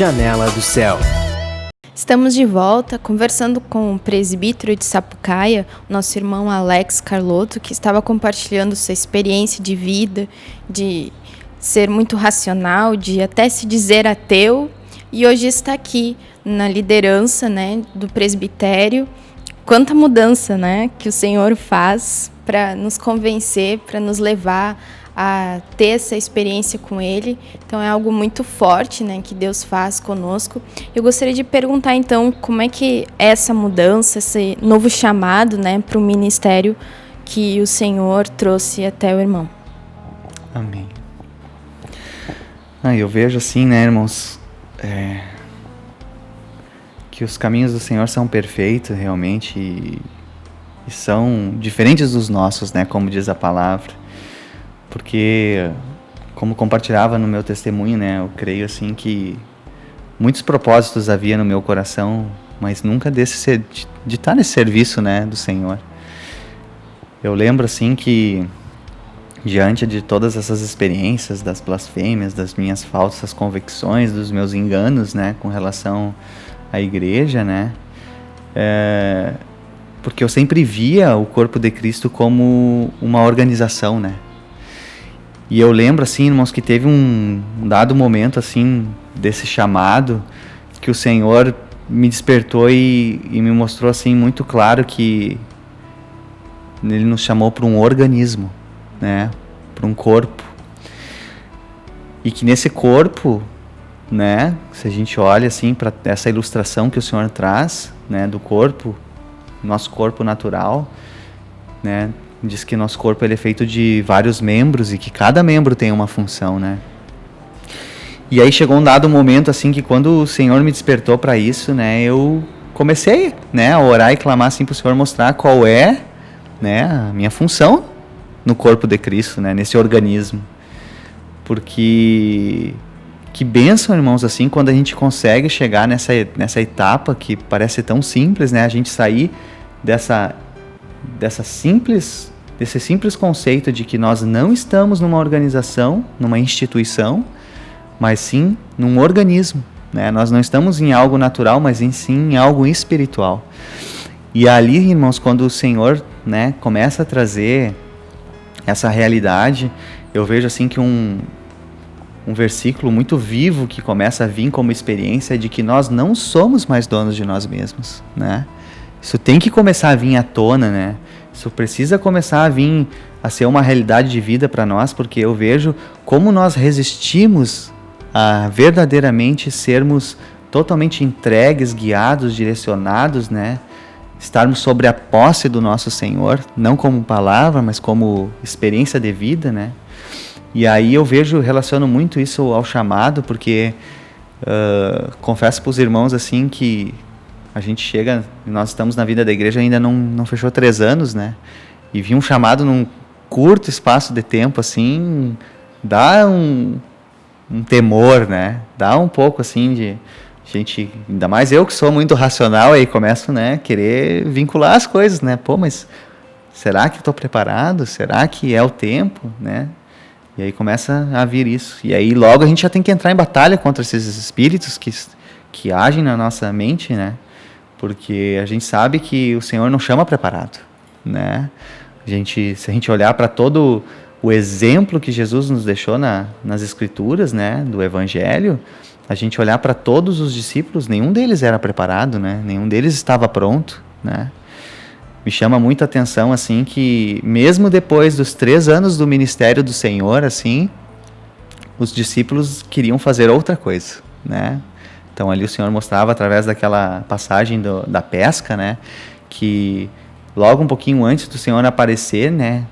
Janela do Céu. Estamos de volta conversando com o presbítero de Sapucaia, nosso irmão Alex Carlotto, que estava compartilhando sua experiência de vida, de ser muito racional, de até se dizer ateu, e hoje está aqui na liderança, né, do presbitério. Quanta mudança, né, que o Senhor faz para nos convencer, para nos levar a ter essa experiência com Ele. Então é algo muito forte, né, que Deus faz conosco. Eu gostaria de perguntar então como é que é essa mudança, esse novo chamado, né, para o ministério que o Senhor trouxe até o irmão. Amém. Eu vejo assim, né, irmãos, que os caminhos do Senhor são perfeitos realmente e são diferentes dos nossos, né, como diz a palavra. Porque, como compartilhava no meu testemunho, né, eu creio assim que muitos propósitos havia no meu coração, mas nunca de estar nesse serviço, né, do Senhor. Eu lembro assim que, diante de todas essas experiências, das blasfêmias, das minhas falsas convicções, dos meus enganos, né, com relação à igreja, né, porque eu sempre via o corpo de Cristo como uma organização, né. E eu lembro, assim, irmãos, que teve um dado momento, assim, desse chamado, que o Senhor me despertou e me mostrou, assim, muito claro que Ele nos chamou para um organismo, né, para um corpo. E que nesse corpo, né, se a gente olha, assim, para essa ilustração que o Senhor traz, né, do corpo, nosso corpo natural, né, diz que nosso corpo ele é feito de vários membros e que cada membro tem uma função, né? E aí chegou um dado momento assim que quando o Senhor me despertou para isso, né, eu comecei, né, a orar e clamar assim para o Senhor mostrar qual é, né, a minha função no corpo de Cristo, né, nesse organismo. Porque que bênção, irmãos, assim, quando a gente consegue chegar nessa etapa que parece tão simples, né, a gente sair desse simples conceito de que nós não estamos numa organização, numa instituição, mas sim num organismo, né? Nós não estamos em algo natural, mas sim em algo espiritual. E ali, irmãos, quando o Senhor, né, começa a trazer essa realidade, eu vejo assim que um versículo muito vivo que começa a vir como experiência de que nós não somos mais donos de nós mesmos, né? Isso tem que começar a vir à tona, né? Isso precisa começar a vir a ser uma realidade de vida para nós, porque eu vejo como nós resistimos a verdadeiramente sermos totalmente entregues, guiados, direcionados, né? Estarmos sobre a posse do nosso Senhor, não como palavra, mas como experiência de vida, né? E aí eu relaciono muito isso ao chamado, porque confesso para os irmãos assim que a gente chega, nós estamos na vida da igreja, ainda não fechou 3 anos, né? E vi um chamado num curto espaço de tempo, assim, dá um temor, né? Dá um pouco, assim, de gente, ainda mais eu que sou muito racional, aí começo, né, querer vincular as coisas, né? Pô, mas será que estou preparado? Será que é o tempo, né? E aí começa a vir isso. E aí logo a gente já tem que entrar em batalha contra esses espíritos que agem na nossa mente, né? Porque a gente sabe que o Senhor não chama preparado, né? Se a gente olhar para todo o exemplo que Jesus nos deixou nas Escrituras, né, do Evangelho, a gente olhar para todos os discípulos, nenhum deles era preparado, né? Nenhum deles estava pronto, né? Me chama muita atenção, assim, que mesmo depois dos 3 anos do ministério do Senhor, assim, os discípulos queriam fazer outra coisa, né? Então ali o Senhor mostrava através daquela passagem da pesca, né, que logo um pouquinho antes do Senhor aparecer, né,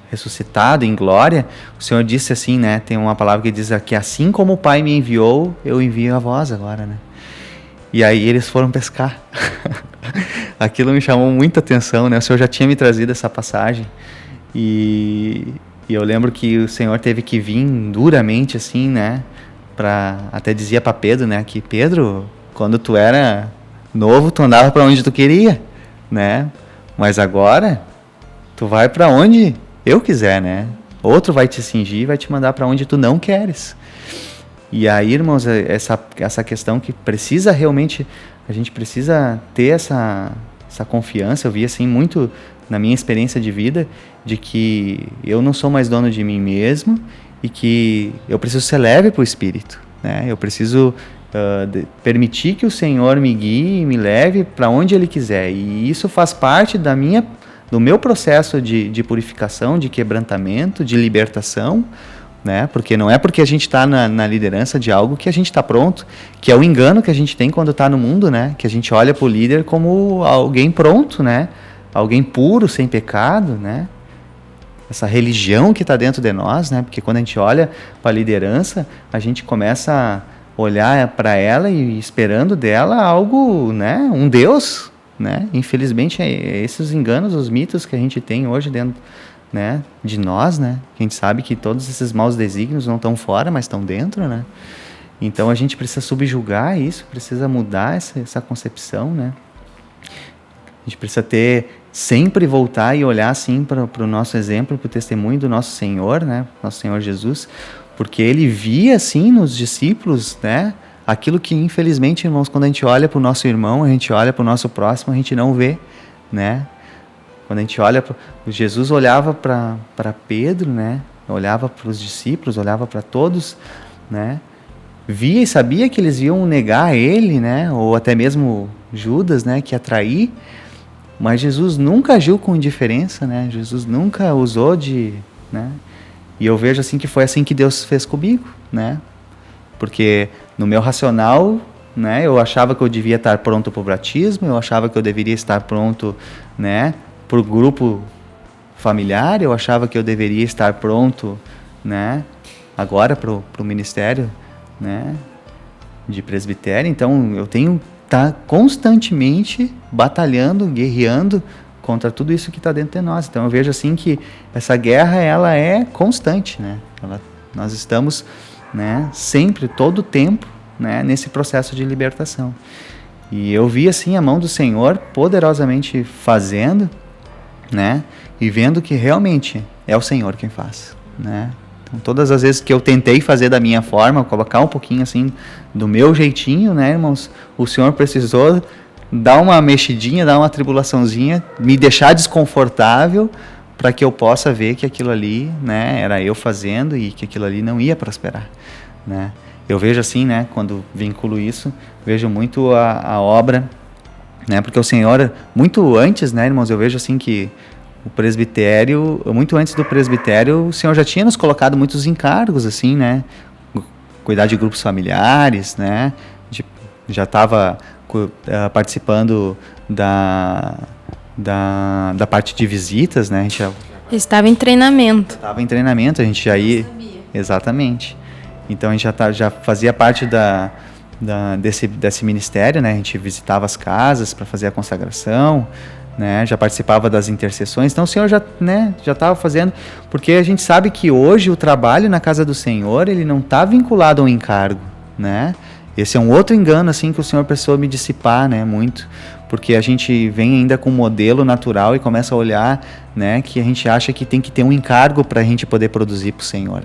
ressuscitado em glória, o Senhor disse assim, né, tem uma palavra que diz que assim como o Pai me enviou, eu envio a vós agora, né. E aí eles foram pescar. Aquilo me chamou muita atenção, né, o Senhor já tinha me trazido essa passagem e eu lembro que o Senhor teve que vir duramente assim, né, até dizia para Pedro, né, que Pedro, quando tu era novo, tu andava para onde tu queria, né, mas agora tu vai para onde eu quiser, né, outro vai te cingir e vai te mandar para onde tu não queres. E aí, irmãos, essa questão que precisa realmente, a gente precisa ter essa confiança. Eu vi assim muito na minha experiência de vida, de que eu não sou mais dono de mim mesmo e que eu preciso ser leve para o Espírito, né? Eu preciso permitir que o Senhor me guie e me leve para onde Ele quiser. E isso faz parte do meu processo de purificação, de quebrantamento, de libertação, né? Porque não é porque a gente está na liderança de algo que a gente está pronto, que é o engano que a gente tem quando está no mundo, né? Que a gente olha para o líder como alguém pronto, né? Alguém puro, sem pecado, né? Essa religião que está dentro de nós, né? Porque quando a gente olha para a liderança, a gente começa a olhar para ela e esperando dela algo, né? Um Deus, né? Infelizmente, esses enganos, os mitos que a gente tem hoje dentro, né, de nós, né? A gente sabe que todos esses maus desígnios não estão fora, mas estão dentro, né? Então a gente precisa subjugar isso, precisa mudar essa concepção, né? A gente precisa sempre voltar e olhar assim para o nosso exemplo, para o testemunho do nosso Senhor, né? Nosso Senhor Jesus, porque Ele via assim nos discípulos, né? Aquilo que infelizmente, irmãos, quando a gente olha para o nosso irmão, a gente olha para o nosso próximo, a gente não vê, né? Quando a gente olha, Jesus olhava para Pedro, né? Olhava para os discípulos, olhava para todos, né? Via e sabia que eles iam negar ele, né? Ou até mesmo Judas, né? Que ia trair. Mas Jesus nunca agiu com indiferença, né? Jesus nunca usou né? E eu vejo assim que foi assim que Deus fez comigo, né? Porque no meu racional, né? Eu achava que eu devia estar pronto para o batismo, eu achava que eu deveria estar pronto, né? Para o grupo familiar, eu achava que eu deveria estar pronto, né? Agora para o ministério, né? De presbitério. Então eu tenho tá constantemente batalhando, guerreando contra tudo isso que está dentro de nós. Então eu vejo assim que essa guerra ela é constante, né? Nós estamos, né? Sempre, todo o tempo, né? Nesse processo de libertação. E eu vi assim a mão do Senhor poderosamente fazendo, né? E vendo que realmente é o Senhor quem faz, né? Então, todas as vezes que eu tentei fazer da minha forma, colocar um pouquinho assim do meu jeitinho, né, irmãos? O Senhor precisou dar uma mexidinha, dar uma tribulaçãozinha, me deixar desconfortável para que eu possa ver que aquilo ali, né, era eu fazendo e que aquilo ali não ia prosperar, né? Eu vejo assim, né, quando vinculo isso, vejo muito a obra, né, porque o Senhor, muito antes, né, irmãos, eu vejo assim que o presbitério, muito antes do presbitério, o Senhor já tinha nos colocado muitos encargos, assim, né? Cuidar de grupos familiares, né? Já estava participando da parte de visitas, né? A gente estava em treinamento. Estava em treinamento, a gente já ia... Exatamente. Então, a gente já fazia parte desse ministério, né? A gente visitava as casas para fazer a consagração, né, já participava das intercessões. Então o Senhor já estava fazendo, porque a gente sabe que hoje o trabalho na casa do Senhor, ele não está vinculado ao encargo, né? Esse é um outro engano assim que o Senhor precisou me dissipar, né, muito, porque a gente vem ainda com um modelo natural e começa a olhar, né, que a gente acha que tem que ter um encargo para a gente poder produzir para o Senhor.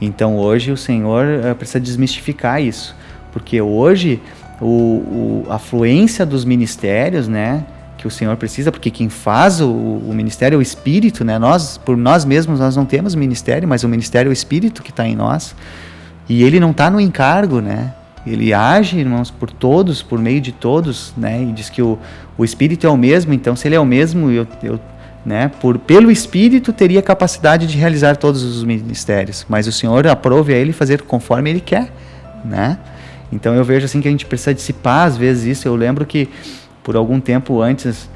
Então hoje o Senhor precisa desmistificar isso, porque hoje a fluência dos ministérios, né, que o Senhor precisa, porque quem faz o ministério é o Espírito, né? Por nós mesmos, nós não temos ministério, mas o ministério é o Espírito que está em nós. E ele não está no encargo, né? Ele age, irmãos, por todos, por meio de todos, né? E diz que o Espírito é o mesmo, então se ele é o mesmo, né? Pelo Espírito teria capacidade de realizar todos os ministérios, mas o Senhor aprove a ele fazer conforme ele quer, né? Então eu vejo assim que a gente precisa dissipar às vezes isso. Eu lembro que por algum tempo antes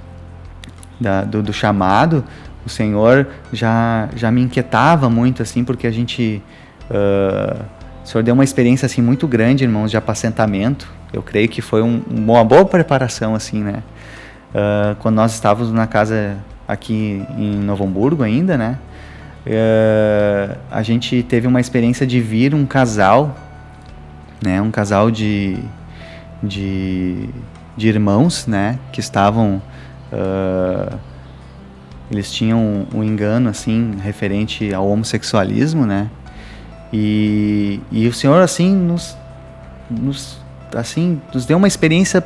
do chamado, o Senhor já me inquietava muito, assim, porque a gente... o Senhor deu uma experiência, assim, muito grande, irmãos, de apacentamento. Eu creio que foi uma boa preparação, assim, né? Quando nós estávamos na casa aqui em Novo Hamburgo ainda, né? A gente teve uma experiência de vir um casal, né? Um casal de irmãos, né, que estavam, eles tinham um engano, assim, referente ao homossexualismo, né, E o Senhor, assim, nos deu uma experiência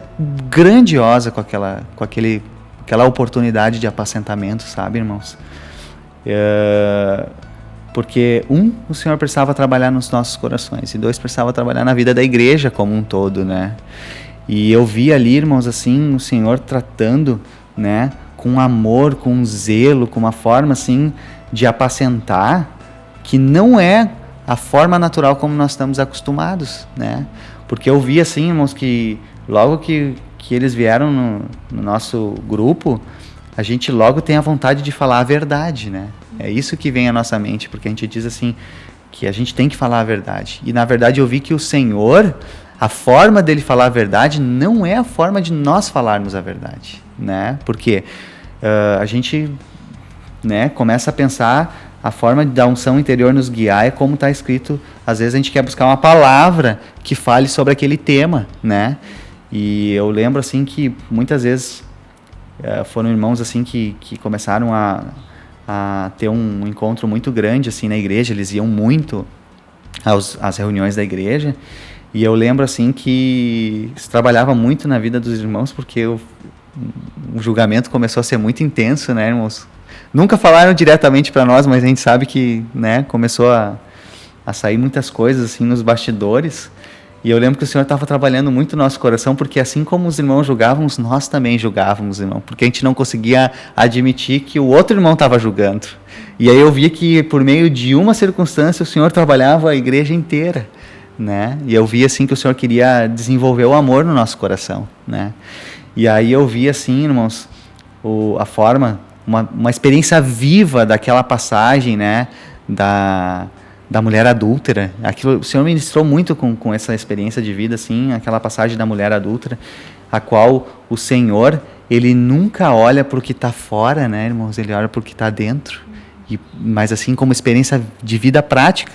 grandiosa com aquela oportunidade de apacentamento, sabe, irmãos? Porque, o Senhor precisava trabalhar nos nossos corações, e 2, precisava trabalhar na vida da igreja como um todo, né? E eu vi ali, irmãos, assim, o Senhor tratando, né, com amor, com zelo, com uma forma, assim, de apacentar, que não é a forma natural como nós estamos acostumados, né? Porque eu vi, assim, irmãos, que logo que eles vieram no nosso grupo, a gente logo tem a vontade de falar a verdade, né? É isso que vem à nossa mente, porque a gente diz assim, que a gente tem que falar a verdade. E na verdade eu vi que o Senhor, a forma dele falar a verdade não é a forma de nós falarmos a verdade, né? Porque a gente, né, começa a pensar a forma da unção interior nos guiar é como está escrito. Às vezes a gente quer buscar uma palavra que fale sobre aquele tema, né? E eu lembro assim que muitas vezes foram irmãos assim que começaram a ter um encontro muito grande assim na igreja. Eles iam muito às reuniões da igreja, e eu lembro assim que isso trabalhava muito na vida dos irmãos, porque o julgamento começou a ser muito intenso, né, irmãos? Nunca falaram diretamente para nós, mas a gente sabe que, né, começou a sair muitas coisas assim nos bastidores. E eu lembro que o Senhor estava trabalhando muito no nosso coração, porque assim como os irmãos julgávamos, nós também julgávamos, irmão, porque a gente não conseguia admitir que o outro irmão estava julgando. E aí eu via que por meio de uma circunstância o Senhor trabalhava a igreja inteira, né? E eu via assim que o Senhor queria desenvolver o amor no nosso coração, né? E aí eu via assim, irmãos, a forma, uma experiência viva daquela passagem, né, da mulher adúltera. Aquilo, o Senhor ministrou muito com essa experiência de vida, assim, aquela passagem da mulher adúltera, a qual o Senhor, ele nunca olha para o que está fora, né, irmãos? Ele olha para o que está dentro. Mas assim, como experiência de vida prática.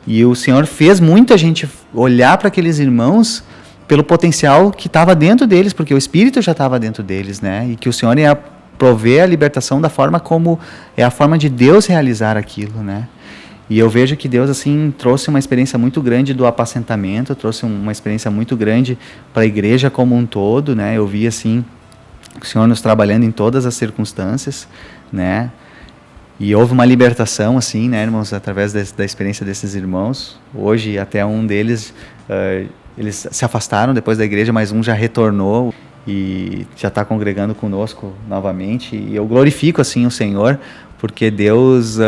E o Senhor fez muita gente olhar para aqueles irmãos pelo potencial que estava dentro deles, porque o Espírito já estava dentro deles, né? E que o Senhor ia prover a libertação da forma como é a forma de Deus realizar aquilo, né? E eu vejo que Deus, assim, trouxe uma experiência muito grande do apacentamento, trouxe uma experiência muito grande para a igreja como um todo, né? Eu vi, assim, o Senhor nos trabalhando em todas as circunstâncias, né? E houve uma libertação, assim, né, irmãos, através da experiência desses irmãos. Hoje, até um deles, eles se afastaram depois da igreja, mas um já retornou e já está congregando conosco novamente. E eu glorifico, assim, o Senhor, porque Deus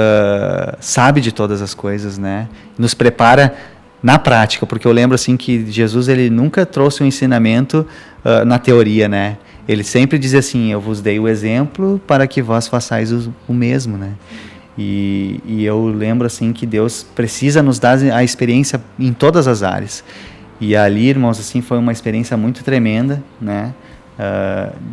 sabe de todas as coisas, né? Nos prepara na prática, porque eu lembro, assim, que Jesus, ele nunca trouxe um ensinamento na teoria, né? Ele sempre dizia assim: eu vos dei o exemplo para que vós façais o mesmo, né? E eu lembro, assim, que Deus precisa nos dar a experiência em todas as áreas. E ali, irmãos, assim, foi uma experiência muito tremenda, né?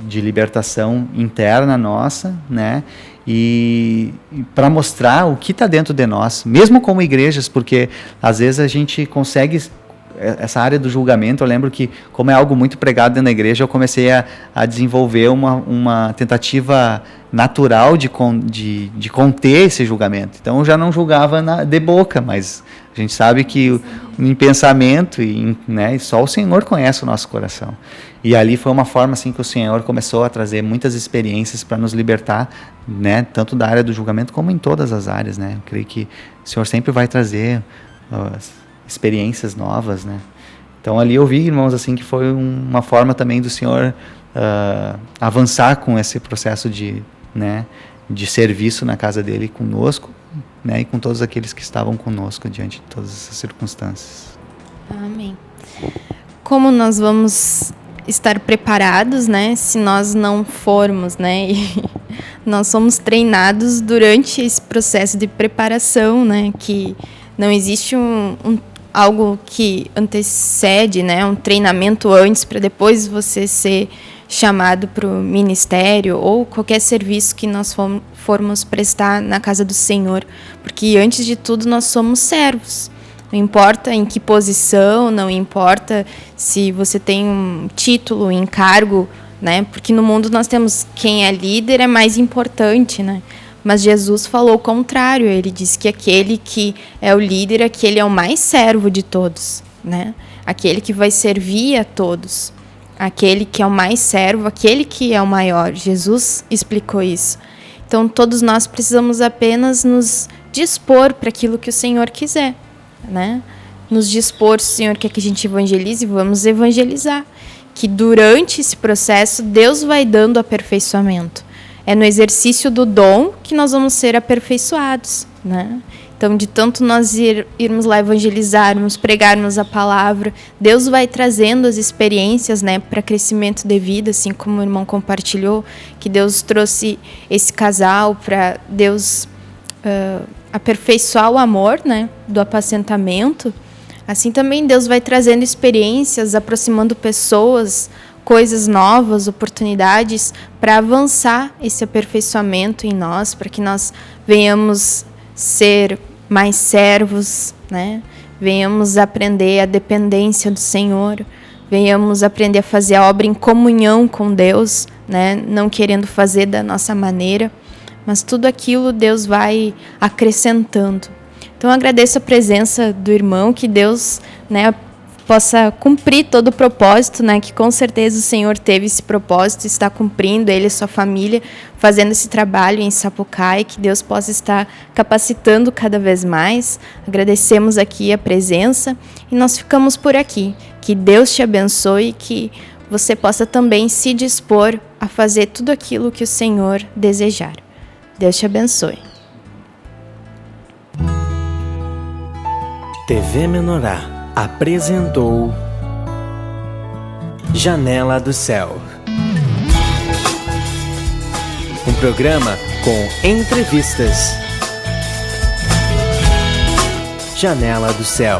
De libertação interna nossa, né? E para mostrar o que está dentro de nós, mesmo como igrejas, porque às vezes a gente consegue... Essa área do julgamento, eu lembro que, como é algo muito pregado dentro da igreja, eu comecei a desenvolver uma tentativa natural de conter esse julgamento. Então eu já não julgava de boca, mas a gente sabe que em pensamento, né, só o Senhor conhece o nosso coração. E ali foi uma forma, assim, que o Senhor começou a trazer muitas experiências para nos libertar, né, tanto da área do julgamento como em todas as áreas, né? Eu creio que o Senhor sempre vai trazer experiências novas, né? Então ali eu vi, irmãos, assim, que foi uma forma também do Senhor avançar com esse processo de serviço na casa dele conosco, né, e com todos aqueles que estavam conosco diante de todas essas circunstâncias. Amém. Como nós vamos estar preparados, né, se nós não formos, né? E nós somos treinados durante esse processo de preparação, né, que não existe algo que antecede, né, um treinamento antes para depois você ser chamado para o ministério ou qualquer serviço que nós formos prestar na casa do Senhor, porque antes de tudo nós somos servos. Não importa em que posição, não importa se você tem um título, um encargo, né, porque no mundo nós temos quem é líder é mais importante, né, Mas Jesus falou o contrário. Ele disse que aquele que é o líder, aquele é o mais servo de todos, né? Aquele que vai servir a todos. Aquele que é o mais servo, aquele que é o maior. Jesus explicou isso. Então, todos nós precisamos apenas nos dispor para aquilo que o Senhor quiser, né? Nos dispor, se o Senhor quer que a gente evangelize, vamos evangelizar. Que durante esse processo, Deus vai dando aperfeiçoamento. É no exercício do dom que nós vamos ser aperfeiçoados, né? Então, de tanto nós irmos lá evangelizarmos, pregarmos a palavra, Deus vai trazendo as experiências, né, para crescimento de vida, assim como o irmão compartilhou, que Deus trouxe esse casal para Deus aperfeiçoar o amor, né, do apacentamento. Assim também Deus vai trazendo experiências, aproximando pessoas, coisas novas, oportunidades para avançar esse aperfeiçoamento em nós, para que nós venhamos ser mais servos, né? Venhamos aprender a dependência do Senhor, venhamos aprender a fazer a obra em comunhão com Deus, né? Não querendo fazer da nossa maneira, mas tudo aquilo Deus vai acrescentando. Então, eu agradeço a presença do irmão, que Deus, né, possa cumprir todo o propósito, né, que com certeza o Senhor teve esse propósito, está cumprindo, ele e sua família, fazendo esse trabalho em Sapucaia, que Deus possa estar capacitando cada vez mais. Agradecemos aqui a presença e nós ficamos por aqui. Que Deus te abençoe e que você possa também se dispor a fazer tudo aquilo que o Senhor desejar. Deus te abençoe. TV Menorá apresentou Janela do Céu, um programa com entrevistas. Janela do Céu.